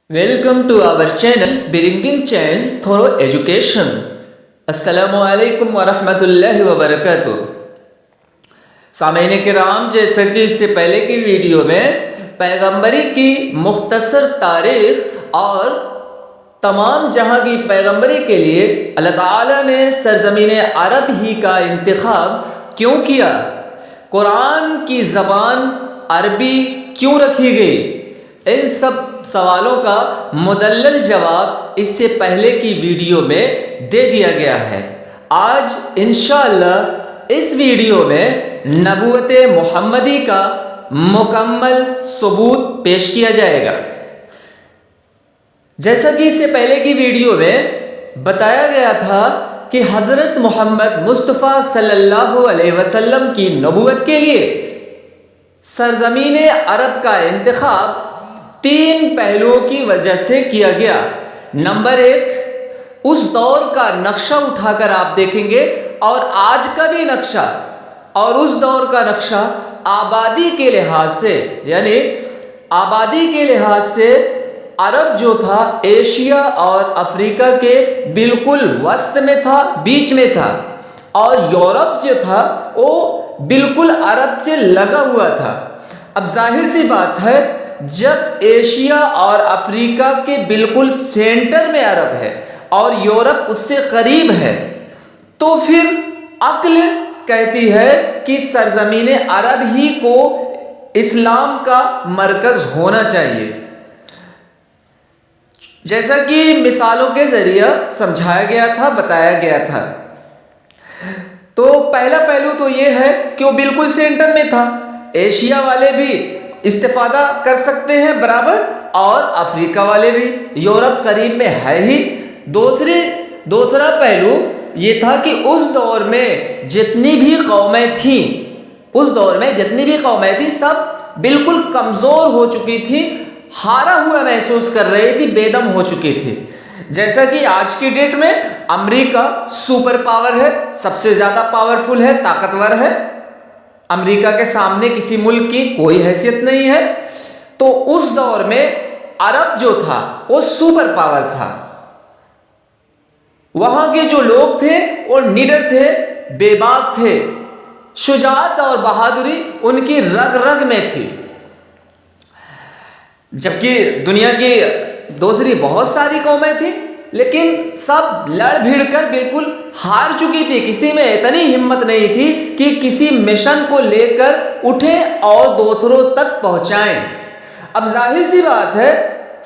Welcome to our channel Bringing Change Through Education. Assalamu alaikum wa rahmatullahi wa barakatuh. سامعین کرام، جیسا کہ اس سے پہلے کی ویڈیو میں پیغمبری کی مختصر تاریخ اور تمام جہاں کی پیغمبری کے لیے اللہ تعالیٰ نے سرزمین عرب ہی کا انتخاب کیوں کیا، قرآن کی زبان عربی کیوں رکھی گئی، ان سب سوالوں کا مدلل جواب اس سے پہلے کی ویڈیو میں دے دیا گیا ہے۔ آج انشاءاللہ اس ویڈیو میں نبوت محمدی کا مکمل ثبوت پیش کیا جائے گا۔ جیسا کہ اس سے پہلے کی ویڈیو میں بتایا گیا تھا کہ حضرت محمد مصطفیٰ صلی اللہ علیہ وسلم کی نبوت کے لیے سرزمین عرب کا انتخاب تین پہلوؤں کی وجہ سے کیا گیا۔ نمبر ایک، اس دور کا نقشہ اٹھا کر آپ دیکھیں گے اور آج کا بھی نقشہ اور اس دور کا نقشہ آبادی کے لحاظ سے، یعنی آبادی کے لحاظ سے عرب جو تھا ایشیا اور افریقہ کے بالکل وسط میں تھا، بیچ میں تھا، اور یورپ جو تھا وہ بالکل عرب سے لگا ہوا تھا۔ اب ظاہر سی بات ہے، جب ایشیا اور افریقہ کے بالکل سینٹر میں عرب ہے اور یورپ اس سے قریب ہے، تو پھر عقل کہتی ہے کہ سرزمین عرب ہی کو اسلام کا مرکز ہونا چاہیے۔ جیسا کہ مثالوں کے ذریعے سمجھایا گیا تھا، بتایا گیا تھا۔ تو پہلا پہلو تو یہ ہے کہ وہ بالکل سینٹر میں تھا، ایشیا والے بھی استفادہ کر سکتے ہیں برابر، اور افریقہ والے بھی، یورپ قریب میں ہے ہی۔ دوسرا پہلو یہ تھا کہ اس دور میں جتنی بھی قومیں تھیں سب بالکل کمزور ہو چکی تھی، ہارا ہوا محسوس کر رہی تھی، بے دم ہو چکی تھی۔ جیسا کہ آج کی ڈیٹ میں امریکہ سپر پاور ہے، سب سے زیادہ پاورفل ہے، طاقتور ہے، امریکہ کے سامنے کسی ملک کی کوئی حیثیت نہیں ہے۔ تو اس دور میں عرب جو تھا وہ سپر پاور تھا، وہاں کے جو لوگ تھے وہ نڈر تھے، بے باک تھے، شجاعت اور بہادری ان کی رگ رگ میں تھی۔ جبکہ دنیا کی دوسری بہت ساری قومیں تھیں، لیکن سب لڑ بھیڑ کر بالکل ہار چکی تھی، کسی میں اتنی ہمت نہیں تھی کہ کسی مشن کو لے کر اٹھیں اور دوسروں تک پہنچائیں۔ اب ظاہر سی بات ہے،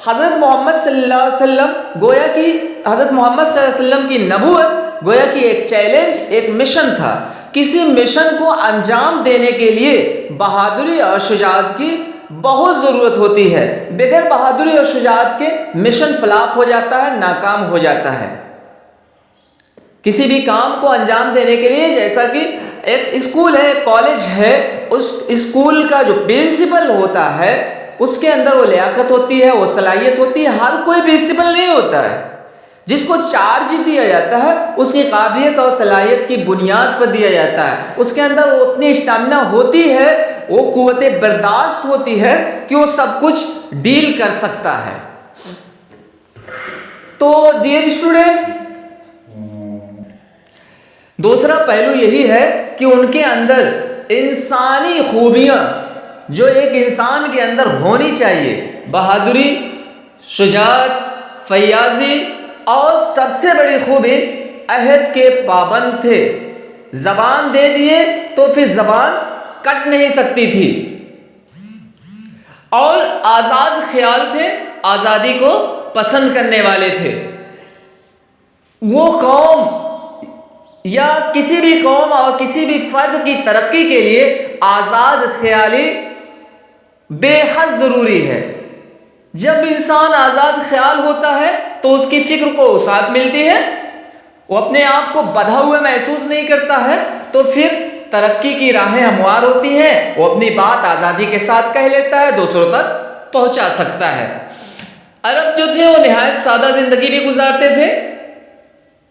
حضرت محمد صلی اللہ علیہ وسلم گویا کہ حضرت محمد صلی اللہ علیہ وسلم کی نبوت گویا کہ ایک چیلنج، ایک مشن تھا۔ کسی مشن کو انجام دینے کے لیے بہادری اور شجاعت کی بہت ضرورت ہوتی ہے، بغیر بہادری اور شجاعت کے مشن فلاپ ہو جاتا ہے، ناکام ہو جاتا ہے۔ کسی بھی کام کو انجام دینے کے لیے، جیسا کہ ایک اسکول ہے، ایک کالج ہے، اس اسکول کا جو پرنسپل ہوتا ہے اس کے اندر وہ لیاقت ہوتی ہے، وہ صلاحیت ہوتی ہے۔ ہر کوئی پرنسپل نہیں ہوتا ہے، جس کو چارج دیا جاتا ہے اس کی قابلیت اور صلاحیت کی بنیاد پر دیا جاتا ہے، اس کے اندر وہ اتنی اسٹیمنا ہوتی ہے، وہ قوت برداشت ہوتی ہے کہ وہ سب کچھ ڈیل کر سکتا ہے۔ تو ڈیئر اسٹوڈنٹ، دوسرا پہلو یہی ہے کہ ان کے اندر انسانی خوبیاں جو ایک انسان کے اندر ہونی چاہیے، بہادری، شجاعت، فیاضی، اور سب سے بڑی خوبی عہد کے پابند تھے۔ زبان دے دیے تو پھر زبان کٹ نہیں سکتی تھی، اور آزاد خیال تھے، آزادی کو پسند کرنے والے تھے۔ وہ قوم یا کسی بھی قوم اور کسی بھی فرد کی ترقی کے لیے آزاد خیالی بے حد ضروری ہے۔ جب انسان آزاد خیال ہوتا ہے تو اس کی فکر کو وسعت ملتی ہے، وہ اپنے آپ کو بندھا ہوا محسوس نہیں کرتا ہے، تو پھر ترقی کی راہیں ہموار ہوتی ہیں، وہ اپنی بات آزادی کے ساتھ کہہ لیتا ہے، دوسروں تک پہنچا سکتا ہے۔ عرب جو تھے وہ نہایت سادہ زندگی بھی گزارتے تھے،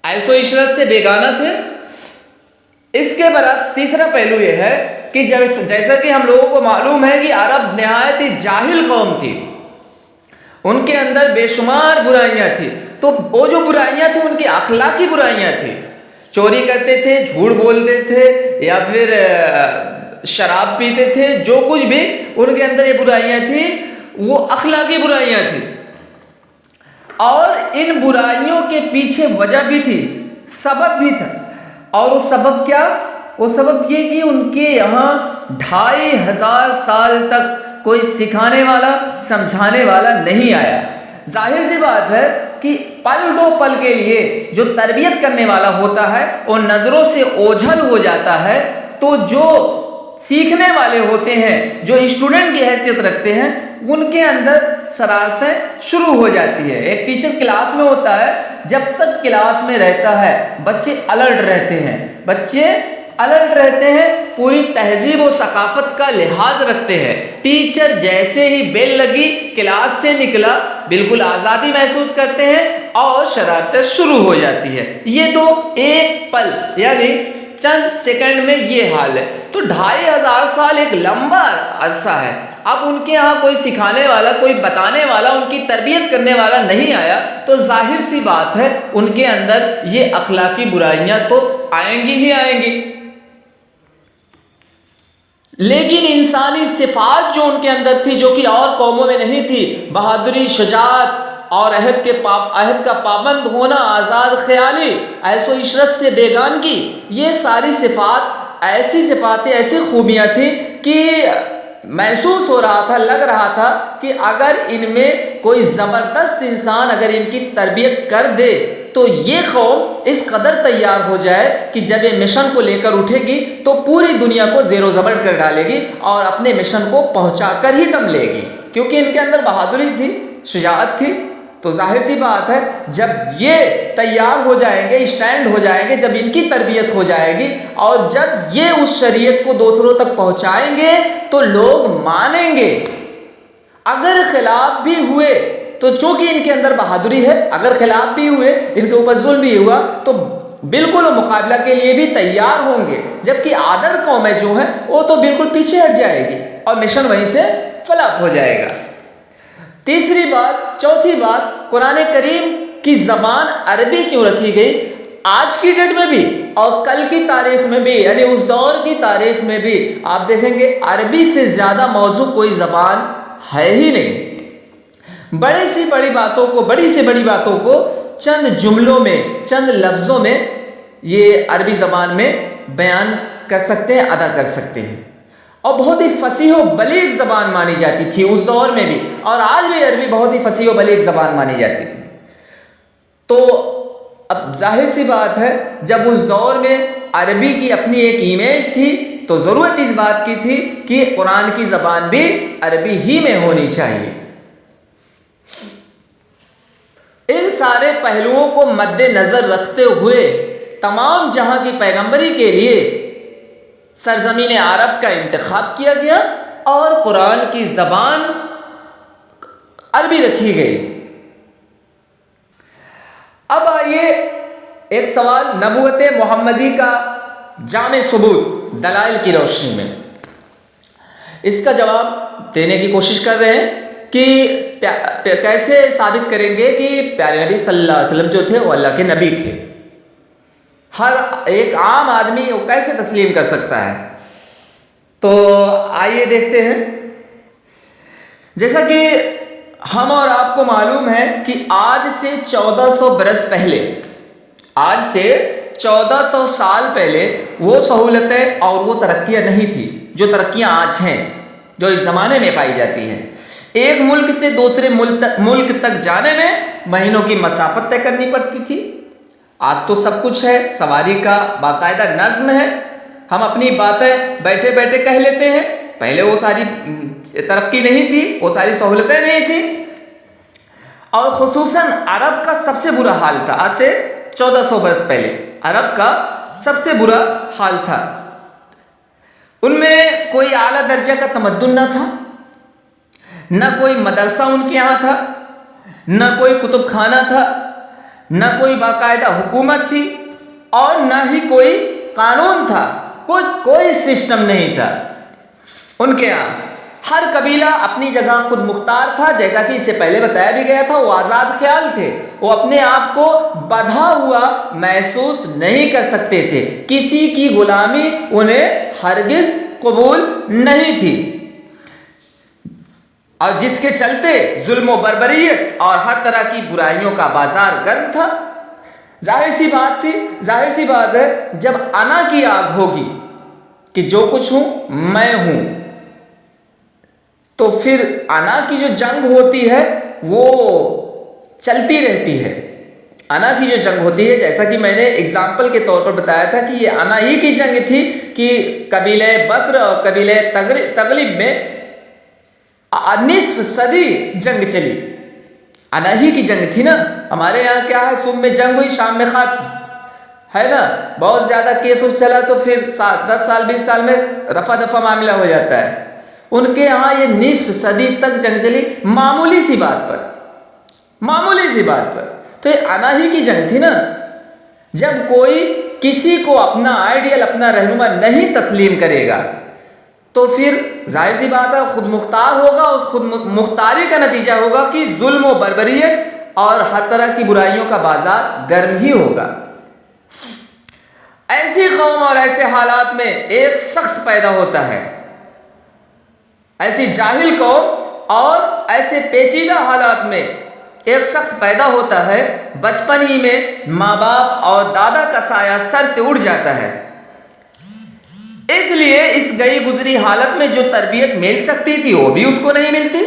عیش و عشرت سے بیگانہ تھے۔ اس کے برعکس تیسرا پہلو یہ ہے کہ جیسا کہ ہم لوگوں کو معلوم ہے کہ عرب نہایت ہی جاہل قوم تھی، ان کے اندر بے شمار برائیاں تھیں، تو وہ جو برائیاں تھیں ان کی اخلاقی برائیاں تھیں، چوری کرتے تھے، جھوٹ بولتے تھے، یا پھر شراب پیتے تھے، جو کچھ بھی ان کے اندر یہ برائیاں تھیں وہ اخلاقی برائیاں تھیں۔ اور ان برائیوں کے پیچھے وجہ بھی تھی، سبب بھی تھا، اور وہ سبب کیا؟ وہ سبب یہ کہ ان کے یہاں 2500 سال تک کوئی سکھانے والا سمجھانے والا نہیں آیا۔ ظاہر سی بات ہے کہ پل دو پل کے لیے جو تربیت کرنے والا ہوتا ہے وہ نظروں سے اوجھل ہو جاتا ہے، تو جو سیکھنے والے ہوتے ہیں، جو اسٹوڈنٹ کی حیثیت رکھتے ہیں، ان کے اندر شرارتیں شروع ہو جاتی ہے۔ ایک ٹیچر کلاس میں ہوتا ہے، جب تک کلاس میں رہتا ہے بچے الرٹ رہتے ہیں، پوری تہذیب و ثقافت کا لحاظ رکھتے ہیں۔ ٹیچر جیسے ہی بیل لگی، کلاس سے نکلا، بالکل آزادی محسوس کرتے ہیں اور شرارتیں شروع ہو جاتی ہے۔ یہ تو ایک پل یعنی چند سیکنڈ میں یہ حال ہے، تو 2500 سال ایک لمبا عرصہ ہے۔ اب ان کے ہاں کوئی سکھانے والا، کوئی بتانے والا، ان کی تربیت کرنے والا نہیں آیا، تو ظاہر سی بات ہے ان کے اندر یہ اخلاقی برائیاں تو آئیں گی ہی آئیں گی۔ لیکن انسانی صفات جو ان کے اندر تھی، جو کہ اور قوموں میں نہیں تھی، بہادری، شجاعت اور عہد کا پابند ہونا، آزاد خیالی، عیش و عشرت سے بیگانگی، یہ ساری صفات ایسی خوبیاں تھیں کہ محسوس ہو رہا تھا، لگ رہا تھا کہ اگر ان میں کوئی زبردست انسان اگر ان کی تربیت کر دے تو یہ قوم اس قدر تیار ہو جائے کہ جب یہ مشن کو لے کر اٹھے گی تو پوری دنیا کو زیر و زبر کر ڈالے گی اور اپنے مشن کو پہنچا کر ہی دم لے گی، کیونکہ ان کے اندر بہادری تھی، شجاعت تھی۔ تو ظاہر سی بات ہے جب یہ تیار ہو جائیں گے، اسٹینڈ ہو جائیں گے، جب ان کی تربیت ہو جائے گی اور جب یہ اس شریعت کو دوسروں تک پہنچائیں گے تو لوگ مانیں گے۔ اگر خلاف بھی ہوئے تو چونکہ ان کے اندر بہادری ہے، اگر خلاف بھی ہوئے، ان کے اوپر ظلم بھی ہوا، تو بالکل وہ مقابلہ کے لیے بھی تیار ہوں گے، جبکہ آدر قومیں جو ہیں وہ تو بالکل پیچھے ہٹ جائے گی اور مشن وہیں سے فلاپ ہو جائے گا۔ چوتھی بات، قرآن کریم کی زبان عربی کیوں رکھی گئی؟ آج کی ڈیٹ میں بھی اور کل کی تاریخ میں بھی، یعنی اس دور کی تاریخ میں بھی آپ دیکھیں گے عربی سے زیادہ موضوع کوئی زبان ہے ہی نہیں۔ بڑی سے بڑی باتوں کو چند جملوں میں، چند لفظوں میں یہ عربی زبان میں بیان کر سکتے ہیں، ادا کر سکتے ہیں، اور بہت ہی فصیح و بلیغ زبان مانی جاتی تھی اس دور میں بھی، اور آج بھی عربی بہت ہی فصیح و بلیغ زبان مانی جاتی تھی۔ تو اب ظاہر سی بات ہے جب اس دور میں عربی کی اپنی ایک امیج تھی تو ضرورت اس بات کی تھی کہ قرآن کی زبان بھی عربی ہی میں ہونی چاہیے۔ ان سارے پہلوؤں کو مد نظر رکھتے ہوئے تمام جہاں کی پیغمبری کے لیے سرزمین عرب کا انتخاب کیا گیا اور قرآن کی زبان عربی رکھی گئی۔ اب آئیے ایک سوال نبوت محمدی کا جامع ثبوت دلائل کی روشنی میں، اس کا جواب دینے کی کوشش کر رہے ہیں کہ کیسے ثابت کریں گے کہ پیارے نبی صلی اللہ علیہ وسلم جو تھے وہ اللہ کے نبی تھے۔ ہر ایک عام آدمی وہ کیسے تسلیم کر سکتا ہے؟ تو آئیے دیکھتے ہیں۔ جیسا کہ ہم اور آپ کو معلوم ہے کہ آج سے 1400 برس پہلے، آج سے 1400 سال پہلے وہ سہولتیں اور وہ ترقیاں نہیں تھی جو ترقیاں آج ہیں، جو اس زمانے میں پائی جاتی ہیں۔ ایک ملک سے دوسرے ملک تک جانے میں مہینوں کی مسافت طے کرنی پڑتی تھی، آج تو سب کچھ ہے، سواری کا باقاعدہ نظم ہے، ہم اپنی باتیں بیٹھے بیٹھے کہہ لیتے ہیں. پہلے وہ ساری ترقی نہیں تھی، وہ ساری سہولتیں نہیں تھیں. اور خصوصاً عرب کا سب سے برا حال تھا. آج سے 1400 برس پہلے عرب کا سب سے برا حال تھا. ان میں کوئی اعلیٰ درجہ کا تمدن نہ تھا، نہ کوئی مدرسہ ان کے یہاں تھا، نہ کوئی کتب خانہ تھا، نہ کوئی باقاعدہ حکومت تھی، اور نہ ہی کوئی قانون تھا. کوئی سسٹم نہیں تھا ان کے یہاں. ہر قبیلہ اپنی جگہ خود مختار تھا. جیسا کہ اس سے پہلے بتایا بھی گیا تھا، وہ آزاد خیال تھے، وہ اپنے آپ کو بندھا ہوا محسوس نہیں کر سکتے تھے. کسی کی غلامی انہیں ہرگز قبول نہیں تھی، اور جس کے چلتے ظلم و بربریت اور ہر طرح کی برائیوں کا بازار گرم تھا. ظاہر سی بات تھی، ظاہر سی بات ہے، جب انا کی آگ ہوگی کہ جو کچھ ہوں میں ہوں، تو پھر انا کی جو جنگ ہوتی ہے وہ چلتی رہتی ہے. انا کی جو جنگ ہوتی ہے، جیسا کہ میں نے اگزامپل کے طور پر بتایا تھا کہ یہ انا ہی کی جنگ تھی کہ قبیلہ بکر اور قبیلہ تغلب میں نصف صدی جنگ چلی. انا ہی کی جنگ تھی نا. ہمارے یہاں کیا ہے، صبح میں جنگ ہوئی، شام میں ختم، ہے نا. بہت زیادہ کیس چلا تو پھر 10 سال 20 سال میں رفع دفع معاملہ ہو جاتا ہے. ان کے یہاں یہ نصف صدی تک جنگ چلی، معمولی سی بات پر، معمولی سی بات پر. تو یہ انا ہی کی جنگ تھی نا. جب کوئی کسی کو اپنا آئیڈیل، اپنا رہنما نہیں تسلیم کرے گا تو پھر ظاہر سی بات ہے خود مختار ہوگا. اس خود مختاری کا نتیجہ ہوگا کہ ظلم و بربریت اور ہر طرح کی برائیوں کا بازار گرم ہی ہوگا. ایسی قوم اور ایسے حالات میں ایک شخص پیدا ہوتا ہے، ایسی جاہل قوم اور ایسے پیچیدہ حالات میں ایک شخص پیدا ہوتا ہے. بچپن ہی میں ماں باپ اور دادا کا سایہ سر سے اڑ جاتا ہے. اس لیے اس گئی گزری حالت میں جو تربیت مل سکتی تھی وہ بھی اس کو نہیں ملتی.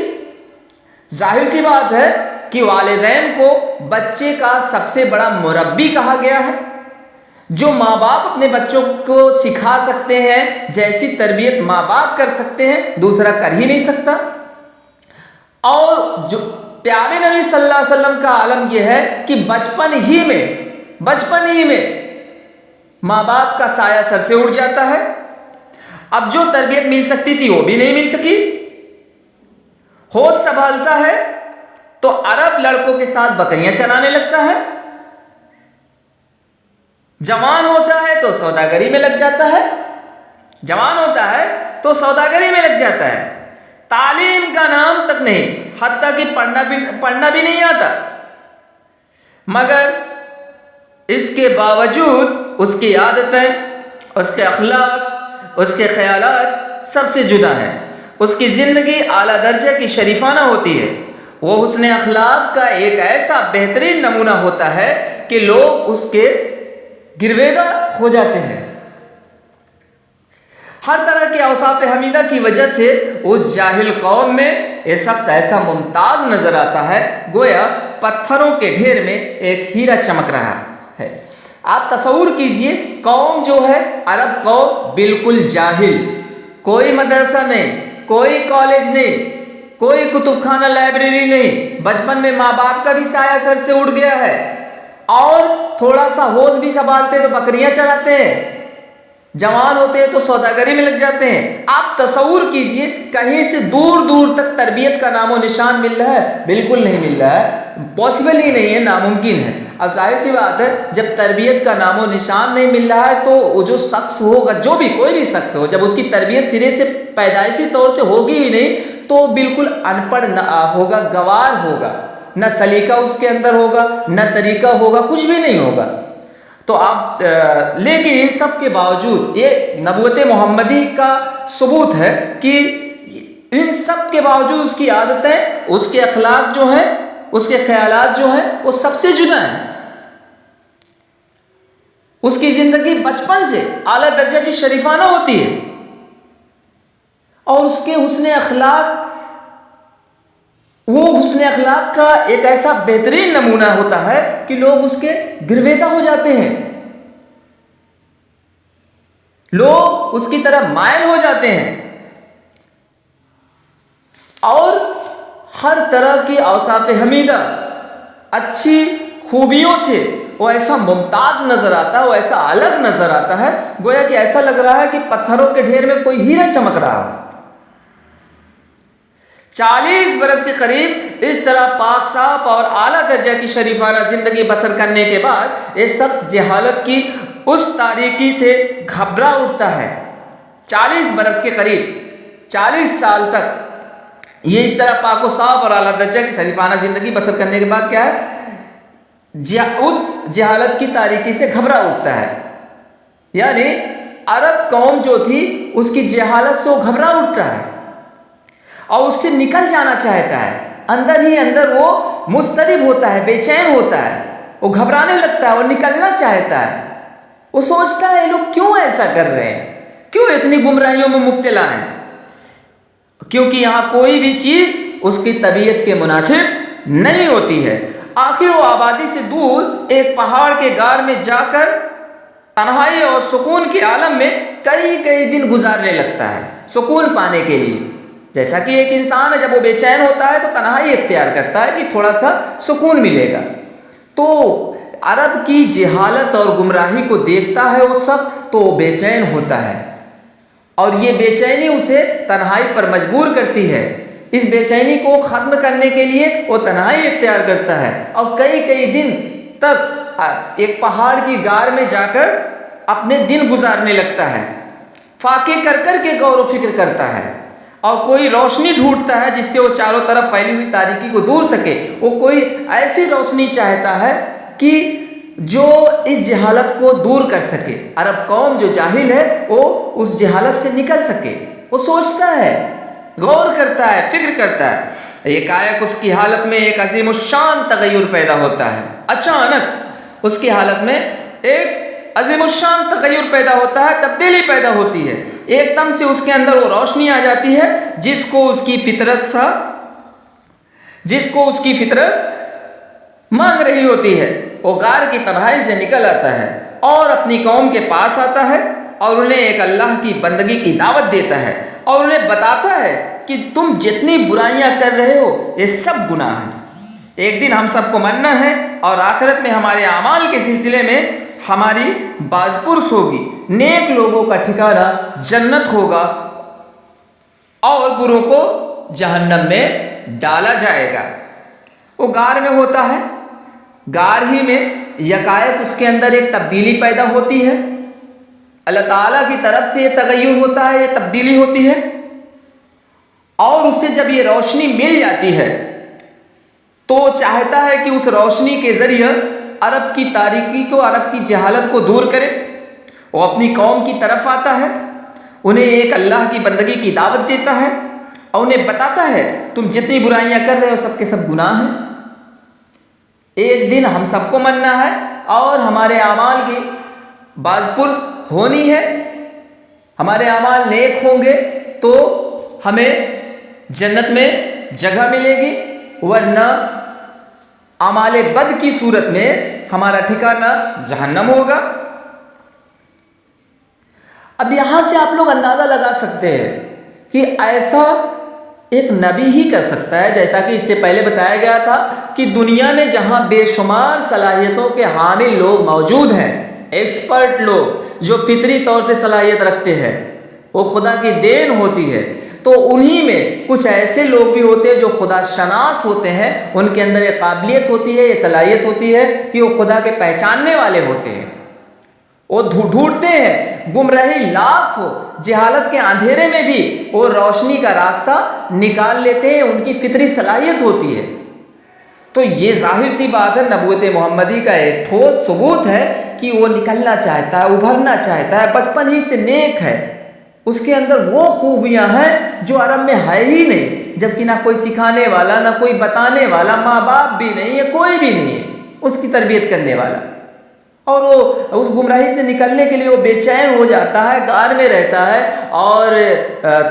ظاہر سی بات ہے کہ والدین کو بچے کا سب سے بڑا مربی کہا گیا ہے. جو ماں باپ اپنے بچوں کو سکھا سکتے ہیں، جیسی تربیت ماں باپ کر سکتے ہیں، دوسرا کر ہی نہیں سکتا. اور جو پیارے نبی صلی اللہ علیہ وسلم کا عالم یہ ہے کہ بچپن ہی میں ماں باپ کا سایہ سر سے اڑ جاتا ہے. اب جو تربیت مل سکتی تھی وہ بھی نہیں مل سکی. ہوش سنبھالتا ہے تو عرب لڑکوں کے ساتھ بکریاں چلانے لگتا ہے. جوان ہوتا ہے تو سوداگری میں لگ جاتا ہے. تعلیم کا نام تک نہیں، حتیٰ کہ پڑھنا بھی نہیں آتا. مگر اس کے باوجود اس کی عادتیں، اس کے اخلاق، اس کے خیالات سب سے جدا ہیں. اس کی زندگی اعلیٰ درجے کی شریفانہ ہوتی ہے. وہ حسن اخلاق کا ایک ایسا بہترین نمونہ ہوتا ہے کہ لوگ اس کے گرویدہ ہو جاتے ہیں. ہر طرح کے اوصاف حمیدہ کی وجہ سے اس جاہل قوم میں یہ شخص ایسا ممتاز نظر آتا ہے گویا پتھروں کے ڈھیر میں ایک ہیرا چمک رہا ہے. آپ تصور کیجئے، قوم جو ہے عرب قوم بالکل جاہل، کوئی مدرسہ نہیں، کوئی کالج نہیں، کوئی کتب خانہ لائبریری نہیں. بچپن میں ماں باپ کا بھی سایہ سر سے اڑ گیا ہے، اور تھوڑا سا ہوش بھی سنبھالتے تو بکریاں چلاتے ہیں، جوان ہوتے ہیں تو سوداگری میں لگ جاتے ہیں. آپ تصور کیجئے کہیں سے دور دور تک تربیت کا نام و نشان مل رہا ہے؟ بالکل نہیں مل رہا ہے، پاسبل ہی نہیں ہے، ناممکن ہے. اب ظاہر سی بات ہے جب تربیت کا نام و نشان نہیں مل رہا ہے تو وہ جو شخص ہوگا، جو بھی کوئی بھی شخص ہو، جب اس کی تربیت سرے سے پیدائشی طور سے ہوگی ہی نہیں تو بالکل ان پڑھ ہوگا، گوار ہوگا، نہ سلیقہ اس کے اندر ہوگا، نہ طریقہ ہوگا، کچھ بھی نہیں ہوگا. تو آپ لیکن ان سب کے باوجود یہ نبوت محمدی کا ثبوت ہے کہ ان سب کے باوجود اس کی عادتیں، اس کے اخلاق جو ہیں، اس کے خیالات جو ہیں وہ سب سے جدا ہیں. اس کی زندگی بچپن سے اعلیٰ درجے کی شریفانہ ہوتی ہے، اور اس کے حسن اخلاق وہ حسن اخلاق کا ایک ایسا بہترین نمونہ ہوتا ہے کہ لوگ اس کے گرویدہ ہو جاتے ہیں، لوگ اس کی طرف مائل ہو جاتے ہیں، اور ہر طرح کی اوصاف حمیدہ، اچھی خوبیوں سے وہ ایسا ممتاز نظر آتا ہے، وہ ایسا الگ نظر آتا ہے، گویا کہ ایسا لگ رہا ہے کہ پتھروں کے ڈھیر میں کوئی ہیرا چمک رہا ہو۔ 40 برس کے قریب اس طرح پاک صاف اور اعلیٰ درجہ کی شریفانہ زندگی بسر کرنے کے بعد یہ شخص جہالت کی اس تاریکی سے گھبرا اٹھتا ہے۔ 40 برس کے قریب 40 سال تک یہ اس طرح پاک و صاف اور اعلیٰ درجہ کی شریفانہ زندگی بسر کرنے کے بعد کیا ہے، اس جہالت کی تاریکی سے گھبرا اٹھتا ہے۔ یعنی عرب قوم جو تھی اس کی جہالت سے وہ گھبرا اٹھتا ہے اور اس سے نکل جانا چاہتا ہے، اندر ہی اندر وہ مضطرب ہوتا ہے، بے چین ہوتا ہے، وہ گھبرانے لگتا ہے، وہ نکلنا چاہتا ہے۔ وہ سوچتا ہے یہ لوگ کیوں ایسا کر رہے ہیں، کیوں اتنی گمراہیوں میں مبتلا ہیں، کیونکہ یہاں کوئی بھی چیز اس کی طبیعت کے مناسب نہیں ہوتی ہے۔ آخر وہ آبادی سے دور ایک پہاڑ کے غار میں جا کر تنہائی اور سکون کے عالم میں کئی دن گزارنے لگتا ہے سکون پانے کے لیے۔ جیسا کہ ایک انسان ہے جب وہ بے چین ہوتا ہے تو تنہائی اختیار کرتا ہے کہ تھوڑا سا سکون ملے گا۔ تو عرب کی جہالت اور گمراہی کو دیکھتا ہے وہ سب تو وہ بے چین ہوتا ہے، اور یہ بے چینی اسے تنہائی پر مجبور کرتی ہے۔ اس بے چینی کو ختم کرنے کے لیے وہ تنہائی اختیار کرتا ہے اور کئی دن تک ایک پہاڑ کی غار میں جا کر اپنے دن گزارنے لگتا ہے، فاقے کر کے غور و فکر کرتا ہے، اور کوئی روشنی ڈھونڈتا ہے جس سے وہ چاروں طرف پھیلی ہوئی تاریکی کو دور سکے۔ وہ کوئی ایسی روشنی چاہتا ہے کہ جو اس جہالت کو دور کر سکے، عرب قوم جو جاہل ہے وہ اس جہالت سے نکل سکے۔ وہ سوچتا ہے، غور کرتا ہے، فکر کرتا ہے۔ ایک اس کی حالت میں ایک عظیم الشان تغیر پیدا ہوتا ہے۔ اچانک اس کی حالت میں ایک عظیم الشان تغیر پیدا ہوتا ہے، تبدیلی پیدا ہوتی ہے۔ ایک دم سے اس کے اندر وہ روشنی آ جاتی ہے جس کو اس کی فطرت مانگ رہی ہوتی ہے۔ وہ غار کی تنہائی سے نکل آتا ہے اور اپنی قوم کے پاس آتا ہے اور انہیں ایک اللہ کی بندگی کی دعوت دیتا ہے اور انہیں بتاتا ہے کہ تم جتنی برائیاں کر رہے ہو یہ سب گناہ ہیں۔ ایک دن ہم سب کو مرنا ہے اور آخرت میں ہمارے اعمال کے سلسلے میں ہماری بازپرس ہوگی۔ نیک لوگوں کا ٹھکانہ جنت ہوگا اور بروں کو جہنم میں ڈالا جائے گا۔ وہ غار میں ہوتا ہے، غار ہی میں یکایک اس کے اندر ایک تبدیلی پیدا ہوتی ہے۔ اللہ تعالیٰ کی طرف سے یہ تغیر ہوتا ہے، یہ تبدیلی ہوتی ہے، اور اسے جب یہ روشنی مل جاتی ہے تو وہ چاہتا ہے کہ اس روشنی کے ذریعے عرب کی تاریکی کو، عرب کی جہالت کو دور کرے۔ وہ اپنی قوم کی طرف آتا ہے، انہیں ایک اللہ کی بندگی کی دعوت دیتا ہے اور انہیں بتاتا ہے تم جتنی برائیاں کر رہے ہو سب کے سب گناہ ہیں۔ ایک دن ہم سب کو مرنا ہے اور ہمارے اعمال کی بازپرس ہونی ہے۔ ہمارے اعمال نیک ہوں گے تو ہمیں جنت میں جگہ ملے گی، ورنہ اعمال بد کی صورت میں ہمارا ٹھکانہ جہنم ہوگا۔ اب یہاں سے آپ لوگ اندازہ لگا سکتے ہیں کہ ایسا ایک نبی ہی کر سکتا ہے، جیسا کہ اس سے پہلے بتایا گیا تھا کہ دنیا میں جہاں بے شمار صلاحیتوں کے حامل لوگ موجود ہیں، ایکسپرٹ لوگ جو فطری طور سے صلاحیت رکھتے ہیں، وہ خدا کی دین ہوتی ہے، تو انہی میں کچھ ایسے لوگ بھی ہوتے ہیں جو خدا شناس ہوتے ہیں، ان کے اندر یہ قابلیت ہوتی ہے، یہ صلاحیت ہوتی ہے کہ وہ خدا کے پہچاننے والے ہوتے ہیں۔ وہ ڈھونڈتے ہیں، گمراہی لاکھ ہو، جہالت کے اندھیرے میں بھی وہ روشنی کا راستہ نکال لیتے ہیں، ان کی فطری صلاحیت ہوتی ہے۔ تو یہ ظاہر سی بات ہے، نبوت محمدی کا ایک ٹھوس ثبوت ہے کہ وہ نکلنا چاہتا ہے، ابھرنا چاہتا ہے، بچپن ہی سے نیک ہے، اس کے اندر وہ خوبیاں ہیں جو عرب میں ہے ہی نہیں، جبکہ نہ کوئی سکھانے والا، نہ کوئی بتانے والا، ماں باپ بھی نہیں ہے، کوئی بھی نہیں ہے اس کی تربیت کرنے والا۔ اور وہ اس گمراہی سے نکلنے کے لیے وہ بے چین ہو جاتا ہے، غار میں رہتا ہے اور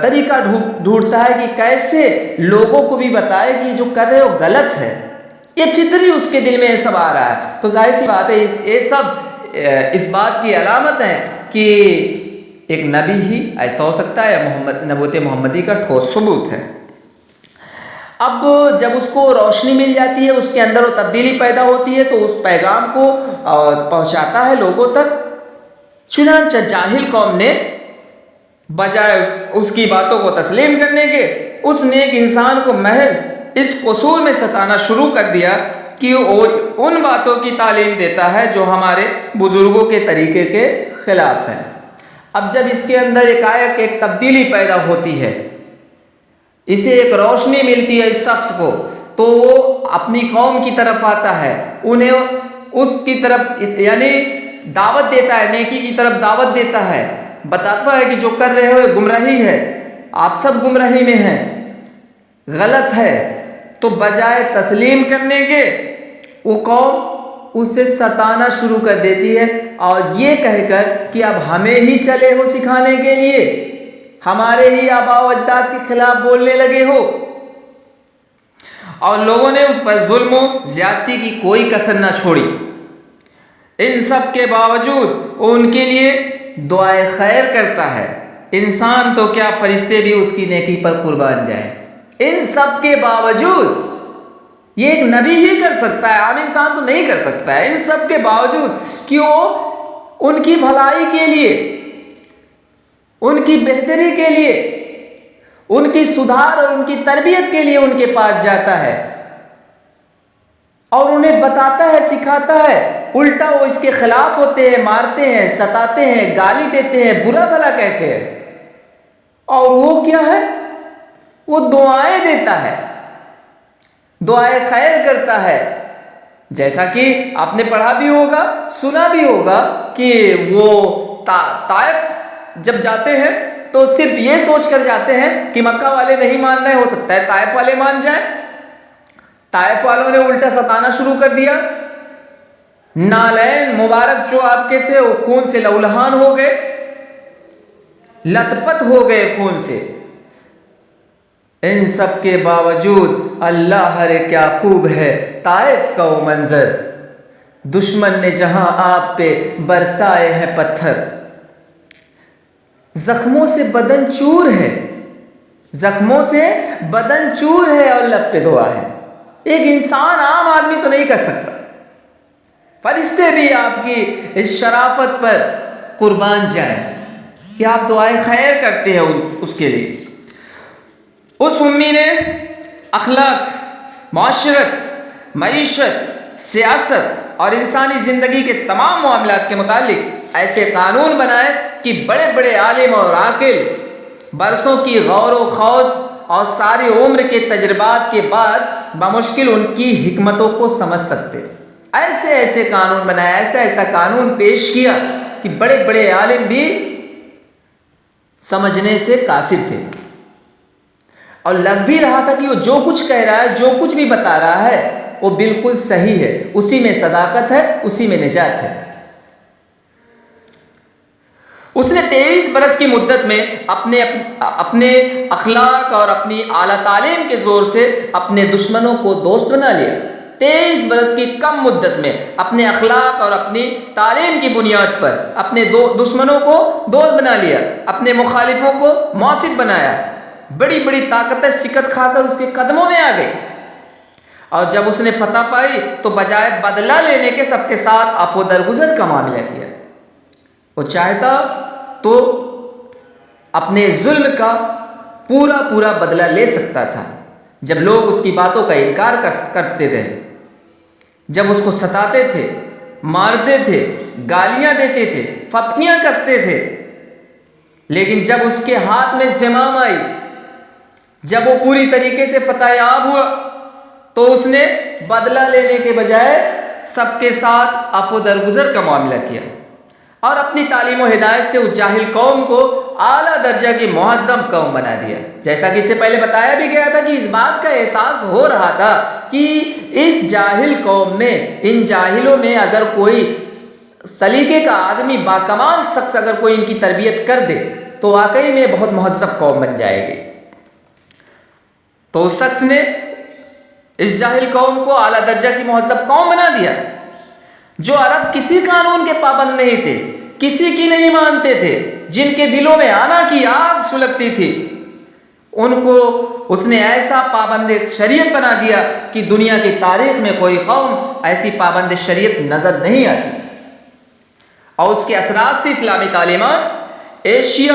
طریقہ ڈھونڈتا ہے کہ کیسے لوگوں کو بھی بتائے کہ جو کر رہے وہ غلط ہے۔ یہ فطری اس کے دل میں یہ سب آ رہا ہے۔ تو ظاہر سی بات ہے یہ سب اس بات کی علامت ہے کہ ایک نبی ہی ایسا ہو سکتا ہے، نبوت محمدی کا ٹھوس ثبوت ہے۔ اب جب اس کو روشنی مل جاتی ہے، اس کے اندر وہ تبدیلی پیدا ہوتی ہے، تو اس پیغام کو پہنچاتا ہے لوگوں تک۔ چنانچہ جاہل قوم نے بجائے اس کی باتوں کو تسلیم کرنے کے، اس نیک انسان کو محض اس قصور میں ستانا شروع کر دیا کہ وہ ان باتوں کی تعلیم دیتا ہے جو ہمارے بزرگوں کے طریقے کے خلاف ہیں۔ اب جب اس کے اندر ایک تبدیلی پیدا ہوتی ہے، اسے ایک روشنی ملتی ہے اس شخص کو، تو وہ اپنی قوم کی طرف آتا ہے، انہیں اس کی طرف یعنی دعوت دیتا ہے، نیکی کی طرف دعوت دیتا ہے، بتاتا ہے کہ جو کر رہے ہو یہ گمراہی ہے، آپ سب گمراہی میں ہیں، غلط ہے۔ تو بجائے تسلیم کرنے کے وہ قوم اسے ستانا شروع کر دیتی ہے، اور یہ کہہ کر کہ اب ہمیں ہی چلے ہو سکھانے کے لیے، ہمارے ہی آباء و اجداد کے خلاف بولنے لگے ہو۔ اور لوگوں نے اس پر ظلم و زیادتی کی کوئی کسر نہ چھوڑی۔ ان سب کے باوجود وہ ان کے لیے دعائے خیر کرتا ہے، انسان تو کیا فرشتے بھی اس کی نیکی پر قربان جائیں۔ ان سب کے باوجود یہ ایک نبی ہی کر سکتا ہے، عام انسان تو نہیں کر سکتا ہے۔ ان سب کے باوجود کہ وہ ان کی بھلائی کے لیے، ان کی بہتری کے لیے، ان کی سدھار اور ان کی تربیت کے لیے ان کے پاس جاتا ہے اور انہیں بتاتا ہے، سکھاتا ہے، الٹا وہ اس کے خلاف ہوتے ہیں، مارتے ہیں، ستاتے ہیں، گالی دیتے ہیں، برا بھلا کہتے ہیں، اور وہ کیا ہے؟ وہ دعائیں دیتا ہے، دعائیں خیر کرتا ہے۔ جیسا کہ آپ نے پڑھا بھی ہوگا، سنا بھی ہوگا کہ وہ طائف جب جاتے ہیں تو صرف یہ سوچ کر جاتے ہیں کہ مکہ والے نہیں مان رہے، ہو سکتا ہے طائف والے مان جائیں۔ طائف والوں نے الٹا ستانا شروع کر دیا، نالین مبارک جو آپ کے تھے وہ خون سے لہولہان ہو گئے، لت پت ہو گئے خون سے۔ ان سب کے باوجود اللہ ہرے کیا خوب ہے طائف کا وہ منظر، دشمن نے جہاں آپ پہ برسائے ہیں پتھر، زخموں سے بدن چور ہے، زخموں سے بدن چور ہے اور لب پہ دعا ہے۔ ایک انسان عام آدمی تو نہیں کر سکتا، فرشتے بھی آپ کی اس شرافت پر قربان جائیں کہ آپ دعائیں خیر کرتے ہیں اس کے لیے۔ اس امی نے اخلاق، معاشرت، معیشت، سیاست اور انسانی زندگی کے تمام معاملات کے متعلق ایسے قانون بنائے کہ بڑے بڑے عالم اور عاقل برسوں کی غور و خوض اور ساری عمر کے تجربات کے بعد بمشکل ان کی حکمتوں کو سمجھ سکتے۔ ایسے ایسے قانون بنائے، ایسا ایسا قانون پیش کیا کہ بڑے بڑے عالم بھی سمجھنے سے قاصر تھے، اور لگ بھی رہا تھا کہ وہ جو کچھ کہہ رہا ہے، جو کچھ بھی بتا رہا ہے وہ بالکل صحیح ہے، اسی میں صداقت ہے، اسی میں نجات ہے۔ اس نے 23 برس کی مدت میں اپنے اخلاق اور اپنی اعلیٰ تعلیم کے زور سے اپنے دشمنوں کو دوست بنا لیا۔ 23 برس کی کم مدت میں اپنے اخلاق اور اپنی تعلیم کی بنیاد پر اپنے دشمنوں کو دوست بنا لیا، اپنے مخالفوں کو موافق بنایا۔ بڑی بڑی طاقتیں شکست کھا کر اس کے قدموں میں آ گئی، اور جب اس نے فتح پائی تو بجائے بدلہ لینے کے سب کے ساتھ عفو درگزر کا معاملہ کیا۔ وہ چاہتا تو اپنے ظلم کا پورا بدلہ لے سکتا تھا۔ جب لوگ اس کی باتوں کا انکار کرتے تھے، جب اس کو ستاتے تھے، مارتے تھے، گالیاں دیتے تھے، پھپتیاں کستے تھے، لیکن جب اس کے ہاتھ میں زمام آئی، جب وہ پوری طریقے سے فتح یاب ہوا، تو اس نے بدلہ لینے کے بجائے سب کے ساتھ عفو درگزر کا معاملہ کیا، اور اپنی تعلیم و ہدایت سے اس جاہل قوم کو اعلیٰ درجہ کی معظم قوم بنا دیا۔ جیسا کہ اس سے پہلے بتایا بھی گیا تھا کہ اس بات کا احساس ہو رہا تھا کہ اس جاہل قوم میں، ان جاہلوں میں اگر کوئی سلیقے کا آدمی، باکمال شخص اگر کوئی ان کی تربیت کر دے تو واقعی میں بہت مہذب قوم بن جائے گی۔ تو اس شخص نے اس جاہل قوم کو اعلیٰ درجہ کی مہذب قوم بنا دیا۔ جو عرب کسی قانون کے پابند نہیں تھے، کسی کی نہیں مانتے تھے، جن کے دلوں میں آنا کی آگ سلگتی تھی، ان کو اس نے ایسا پابند شریعت بنا دیا کہ دنیا کی تاریخ میں کوئی قوم ایسی پابند شریعت نظر نہیں آتی۔ اور اس کے اثرات سے اسلامی تعلیمات ایشیا،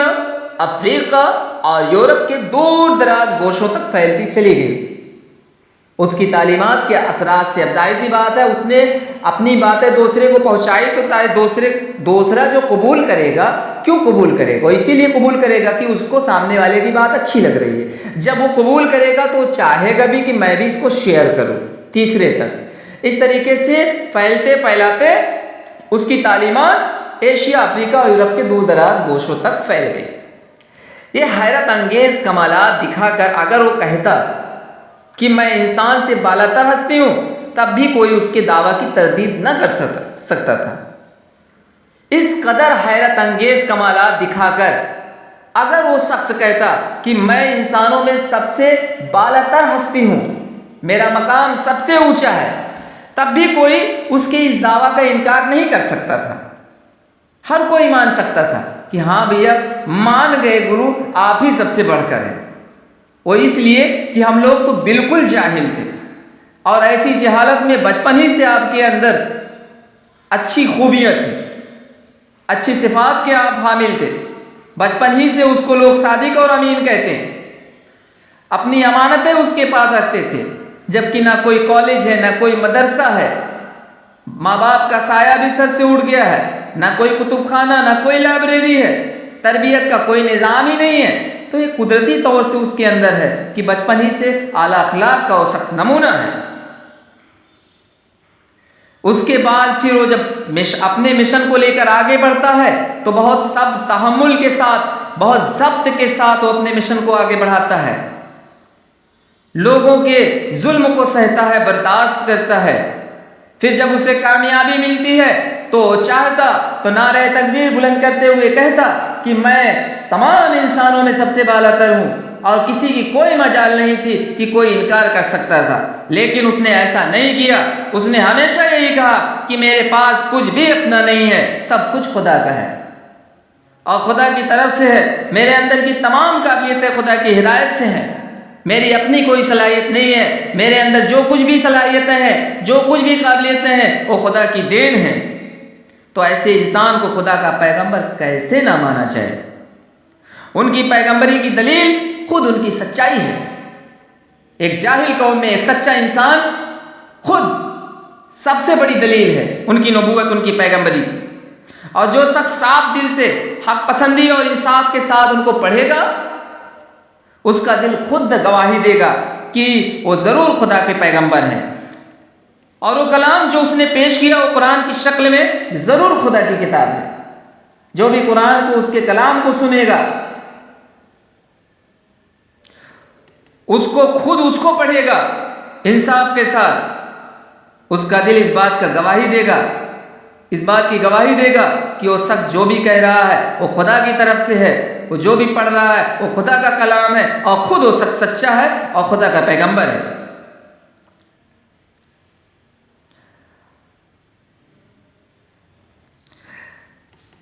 افریقہ اور یورپ کے دور دراز گوشوں تک پھیلتی چلی گئی۔ اس کی تعلیمات کے اثرات سے، اب ظاہر سی بات ہے اس نے اپنی باتیں دوسرے کو پہنچائی تو شاید دوسرا جو قبول کرے گا، کیوں قبول کرے گا؟ اسی لیے قبول کرے گا کہ اس کو سامنے والے کی بات اچھی لگ رہی ہے۔ جب وہ قبول کرے گا تو وہ چاہے گا بھی کہ میں بھی اس کو شیئر کروں تیسرے تک۔ اس طریقے سے پھیلتے پھیلاتے اس کی تعلیمات ایشیا، افریقہ اور یورپ کے دور دراز گوشوں تک پھیل گئی۔ یہ حیرت انگیز کمالات دکھا کر اگر وہ کہتا کہ میں انسان سے بالاتر ہستی ہوں، تب بھی کوئی اس کے دعویٰ کی تردید نہ کر سکتا تھا۔ اس قدر حیرت انگیز کمالات دکھا کر اگر وہ شخص کہتا کہ میں انسانوں میں سب سے بالاتر ہستی ہوں، میرا مقام سب سے اونچا ہے، تب بھی کوئی اس کے اس دعویٰ کا انکار نہیں کر سکتا تھا۔ ہر کوئی مان سکتا تھا کہ ہاں بھیا مان گئے گرو، آپ ہی سب سے بڑھ کر ہیں۔ وہ اس لیے کہ ہم لوگ تو بالکل جاہل تھے، اور ایسی جہالت میں بچپن ہی سے آپ کے اندر اچھی خوبیاں تھیں، اچھی صفات کے آپ حامل تھے۔ بچپن ہی سے اس کو لوگ صادق اور امین کہتے ہیں، اپنی امانتیں اس کے پاس رکھتے تھے، جبکہ نہ کوئی کالج ہے، نہ کوئی مدرسہ ہے، ماں باپ کا سایہ بھی سر سے اڑ گیا ہے، نہ کوئی کتب خانہ، نہ کوئی لائبریری ہے، تربیت کا کوئی نظام ہی نہیں ہے۔ تو یہ قدرتی طور سے اس کے اندر ہے کہ بچپن ہی سے اعلیٰ اخلاق کا وہ سخت نمونہ ہے۔ اس کے بعد پھر وہ جب اپنے مشن کو لے کر آگے بڑھتا ہے تو بہت صبر، تحمل کے ساتھ، بہت ضبط کے ساتھ وہ اپنے مشن کو آگے بڑھاتا ہے، لوگوں کے ظلم کو سہتا ہے، برداشت کرتا ہے۔ پھر جب اسے کامیابی ملتی ہے تو چاہتا تو نعرہ تکبیر بلند کرتے ہوئے کہتا کہ میں تمام انسانوں میں سب سے بالاتر ہوں، اور کسی کی کوئی مجال نہیں تھی کہ کوئی انکار کر سکتا تھا۔ لیکن اس نے ایسا نہیں کیا، اس نے ہمیشہ یہی کہا کہ میرے پاس کچھ بھی اپنا نہیں ہے، سب کچھ خدا کا ہے اور خدا کی طرف سے ہے۔ میرے اندر کی تمام قابلیتیں خدا کی ہدایت سے ہیں، میری اپنی کوئی صلاحیت نہیں ہے، میرے اندر جو کچھ بھی صلاحیتیں ہیں، جو کچھ بھی قابلیتیں ہیں، وہ خدا کی دین ہے۔ تو ایسے انسان کو خدا کا پیغمبر کیسے نہ مانا جائے؟ ان کی پیغمبری کی دلیل خود ان کی سچائی ہے۔ ایک جاہل قوم میں ایک سچا انسان خود سب سے بڑی دلیل ہے ان کی نبوت، ان کی پیغمبری کی۔ اور جو شخص صاف دل سے حق پسندی اور انصاف کے ساتھ ان کو پڑھے گا، اس کا دل خود گواہی دے گا کہ وہ ضرور خدا کے پیغمبر ہیں، اور وہ کلام جو اس نے پیش کیا وہ قرآن کی شکل میں ضرور خدا کی کتاب ہے۔ جو بھی قرآن کو، اس کے کلام کو سنے گا، اس کو خود اس کو پڑھے گا انصاف کے ساتھ، اس کا دل اس بات کا گواہی دے گا، اس بات کی گواہی دے گا کہ وہ شخص جو بھی کہہ رہا ہے وہ خدا کی طرف سے ہے، وہ جو بھی پڑھ رہا ہے وہ خدا کا کلام ہے، اور خود وہ شخص سچا ہے اور خدا کا پیغمبر ہے۔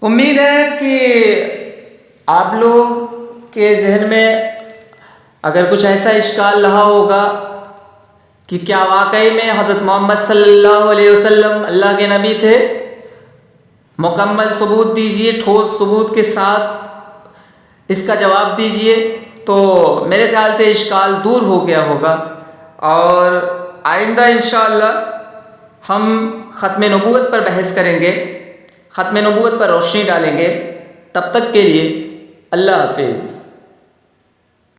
امید ہے کہ آپ لوگ کے ذہن میں اگر کچھ ایسا اشکال رہا ہوگا کہ کیا واقعی میں حضرت محمد صلی اللہ علیہ وسلم اللہ کے نبی تھے، مکمل ثبوت دیجئے، ٹھوس ثبوت کے ساتھ اس کا جواب دیجئے، تو میرے خیال سے اشکال دور ہو گیا ہوگا۔ اور آئندہ انشاءاللہ ہم ختم نبوت پر بحث کریں گے، ختم نبوت پر روشنی ڈالیں گے۔ تب تک کے لیے اللہ حافظ۔